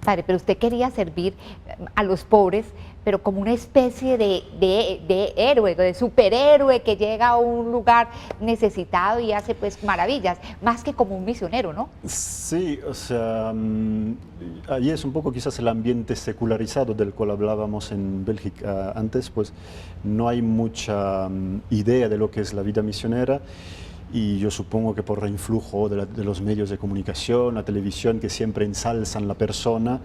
Padre, pero usted quería servir a los pobres, pero como una especie de héroe, de superhéroe que llega a un lugar necesitado y hace pues maravillas, más que como un misionero, ¿no? Sí, o sea, ahí es un poco quizás el ambiente secularizado del cual hablábamos en Bélgica antes, pues no hay mucha idea de lo que es la vida misionera. Y yo supongo que por el influjo de los medios de comunicación, la televisión, que siempre ensalzan la persona,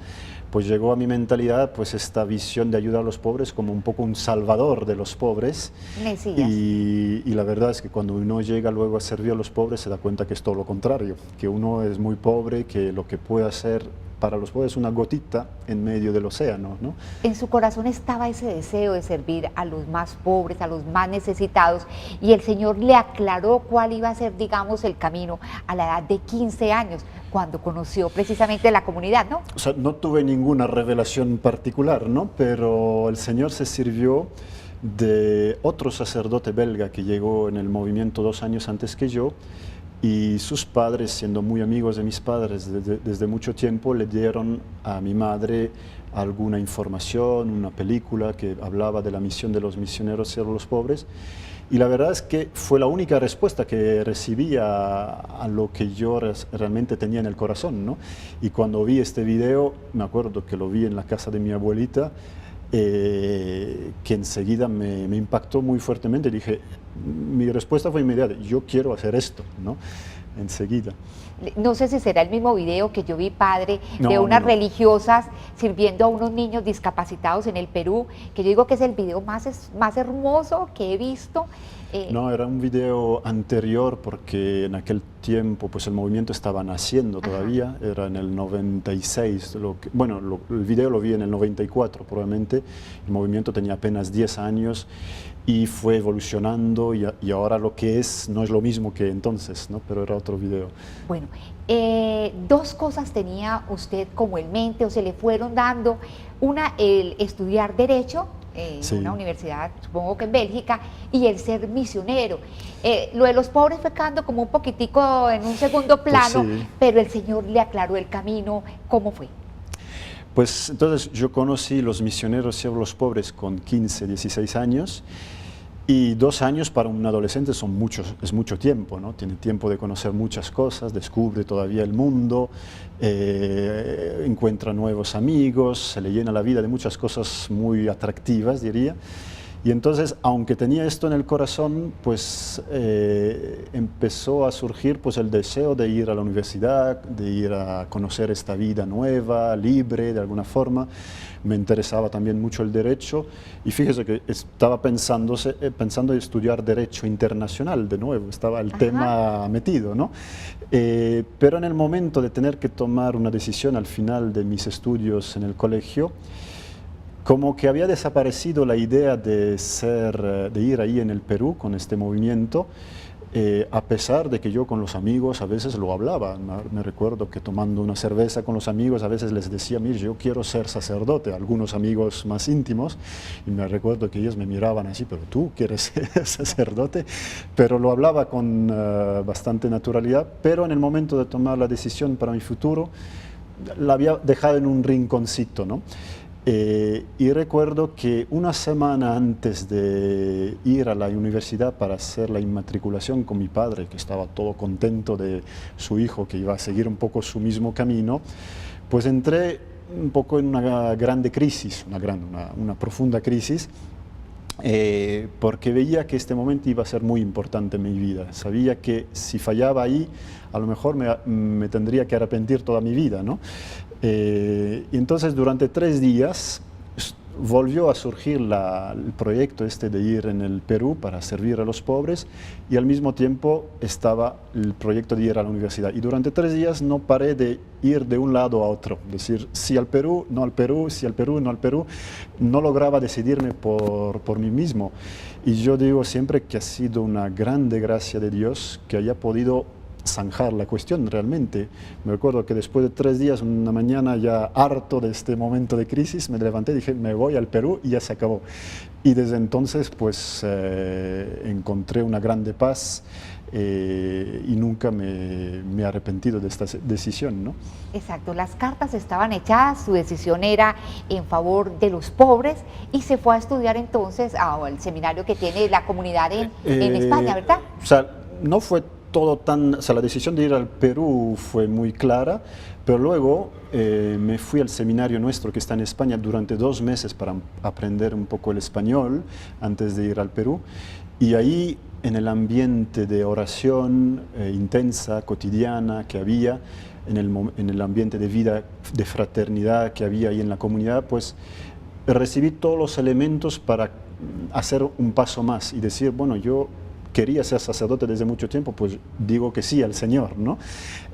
pues llegó a mi mentalidad pues esta visión de ayudar a los pobres como un poco un salvador de los pobres. Mesías. Y la verdad es que cuando uno llega luego a servir a los pobres se da cuenta que es todo lo contrario, que uno es muy pobre, que lo que puede hacer para los pobres es una gotita en medio del océano, ¿no? En su corazón estaba ese deseo de servir a los más pobres, a los más necesitados, y el Señor le aclaró cuál iba a ser, digamos, el camino a la edad de 15 años, cuando conoció precisamente la comunidad, ¿no? O sea, no tuve ninguna revelación particular, ¿no? Pero el Señor se sirvió de otro sacerdote belga que llegó en el movimiento 2 años antes que yo, y sus padres, siendo muy amigos de mis padres desde mucho tiempo, le dieron a mi madre alguna información, una película que hablaba de la misión de los misioneros hacia los pobres. Y la verdad es que fue la única respuesta que recibí a lo que yo realmente tenía en el corazón, ¿no? Y cuando vi este video, me acuerdo que lo vi en la casa de mi abuelita, que enseguida me impactó muy fuertemente. Dije, mi respuesta fue inmediata, yo quiero hacer esto, ¿no? Enseguida. No sé si será el mismo video que yo vi, padre, de No, unas no. religiosas sirviendo a unos niños discapacitados en el Perú, que yo digo que es el video más hermoso que he visto. No, era un video anterior porque en aquel tiempo pues el movimiento estaba naciendo todavía, era en el 96, el video lo vi en el 94 probablemente, el movimiento tenía apenas 10 años y fue evolucionando y ahora lo que es no es lo mismo que entonces, ¿no? Pero era otro video. Bueno, dos cosas tenía usted como en mente o se le fueron dando. Una, el estudiar Derecho en Sí. una universidad, supongo que en Bélgica, y el ser misionero. Lo de los pobres fue quedando como un poquitico en un segundo plano, sí. pero el Señor le aclaró el camino. ¿Cómo fue? Pues entonces yo conocí los misioneros hacia los pobres con 15, 16 años. Y 2 años para un adolescente es mucho tiempo, ¿no? Tiene tiempo de conocer muchas cosas, descubre todavía el mundo, encuentra nuevos amigos, se le llena la vida de muchas cosas muy atractivas, diría. Y entonces, aunque tenía esto en el corazón, pues empezó a surgir pues, el deseo de ir a la universidad, de ir a conocer esta vida nueva, libre, de alguna forma. Me interesaba también mucho el derecho y fíjese que estaba pensando en estudiar derecho internacional de nuevo, estaba el tema metido, ¿no? Pero en el momento de tener que tomar una decisión al final de mis estudios en el colegio, como que había desaparecido la idea de ir ahí en el Perú con este movimiento, a pesar de que yo con los amigos a veces lo hablaba. Me recuerdo que tomando una cerveza con los amigos a veces les decía, mire, yo quiero ser sacerdote, algunos amigos más íntimos, y me recuerdo que ellos me miraban así, pero tú quieres ser sacerdote, pero lo hablaba con bastante naturalidad, pero en el momento de tomar la decisión para mi futuro, la había dejado en un rinconcito, ¿no? Y recuerdo que una semana antes de ir a la universidad para hacer la inmatriculación con mi padre, que estaba todo contento de su hijo que iba a seguir un poco su mismo camino, pues entré un poco en una grande crisis, una profunda crisis, porque veía que este momento iba a ser muy importante en mi vida. Sabía que si fallaba ahí, a lo mejor me tendría que arrepentir toda mi vida, ¿no? Y entonces durante 3 días volvió a surgir el proyecto de ir en el Perú para servir a los pobres y al mismo tiempo estaba el proyecto de ir a la universidad. Y durante 3 días no paré de ir de un lado a otro, decir sí al Perú, no al Perú, sí al Perú, no al Perú. No lograba decidirme por mí mismo. Y yo digo siempre que ha sido una grande gracia de Dios que haya podido zanjar la cuestión realmente. Me recuerdo que después de 3 días, una mañana ya harto de este momento de crisis, me levanté y dije, me voy al Perú y ya se acabó. Y desde entonces pues encontré una grande paz, y nunca me he arrepentido de esta decisión, ¿no? Exacto, las cartas estaban echadas, su decisión era en favor de los pobres y se fue a estudiar entonces al seminario que tiene la comunidad en España, ¿verdad? O sea, no fue todo tan, o sea, la decisión de ir al Perú fue muy clara, pero luego me fui al seminario nuestro que está en España durante 2 meses para aprender un poco el español antes de ir al Perú, y ahí en el ambiente de oración intensa, cotidiana que había, en el ambiente de vida, de fraternidad que había ahí en la comunidad, pues recibí todos los elementos para hacer un paso más y decir, bueno, yo quería ser sacerdote desde mucho tiempo, pues digo que sí al Señor, ¿no?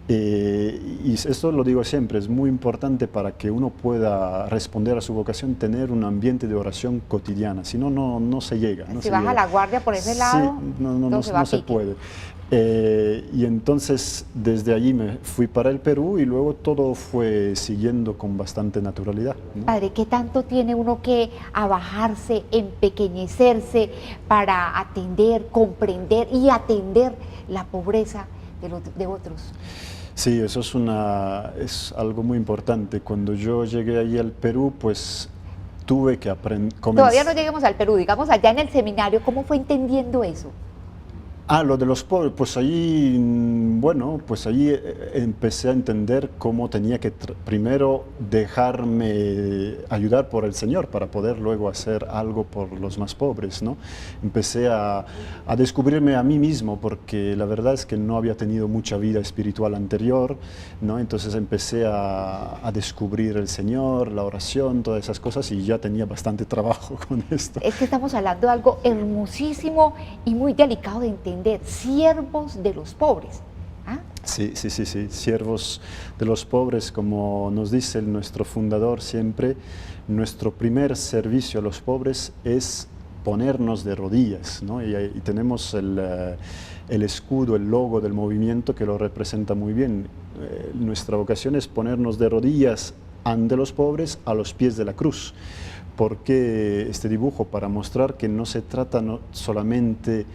Y esto lo digo siempre, es muy importante para que uno pueda responder a su vocación, tener un ambiente de oración cotidiana, si no, no se llega. No si se baja llega. la guardia por ese lado, sí, no se puede. Y entonces desde allí me fui para el Perú y luego todo fue siguiendo con bastante naturalidad, ¿no? Padre, ¿qué tanto tiene uno que abajarse, empequeñecerse para atender, comprender y atender la pobreza de otros? Sí, eso es algo muy importante. Cuando yo llegué ahí al Perú, pues tuve que aprender. Todavía no lleguemos al Perú, digamos allá en el seminario, ¿cómo fue entendiendo eso? Lo de los pobres, pues ahí, bueno, pues ahí empecé a entender cómo tenía que primero dejarme ayudar por el Señor para poder luego hacer algo por los más pobres, ¿no? Empecé a descubrirme a mí mismo, porque la verdad es que no había tenido mucha vida espiritual anterior, ¿no? Entonces empecé a descubrir el Señor, la oración, todas esas cosas, y ya tenía bastante trabajo con esto. Es que estamos hablando de algo hermosísimo y muy delicado de entender. Siervos de los pobres. ¿Ah? Sí, siervos de los pobres, como nos dice nuestro fundador siempre, nuestro primer servicio a los pobres es ponernos de rodillas, ¿no? Y tenemos el escudo, el logo del movimiento que lo representa muy bien. Nuestra vocación es ponernos de rodillas ante los pobres a los pies de la cruz. ¿Por qué este dibujo? Para mostrar que no se trata solamente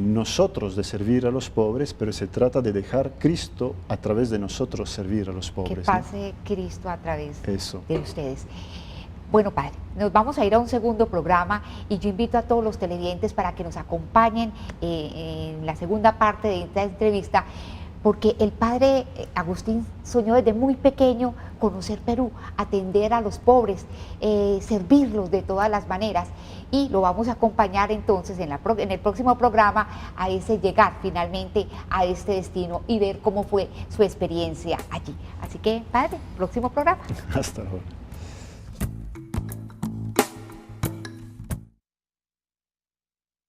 nosotros de servir a los pobres, pero se trata de dejar Cristo a través de nosotros servir a los pobres. Que pase, ¿no? Cristo a través Eso. de ustedes. Bueno, Padre, nos vamos a ir a un segundo programa y yo invito a todos los televidentes para que nos acompañen en la segunda parte de esta entrevista, porque el Padre Agustín soñó desde muy pequeño conocer Perú, atender a los pobres, servirlos de todas las maneras, y lo vamos a acompañar entonces en el próximo programa a llegar finalmente a este destino y ver cómo fue su experiencia allí. Así que, Padre, próximo programa. Hasta luego.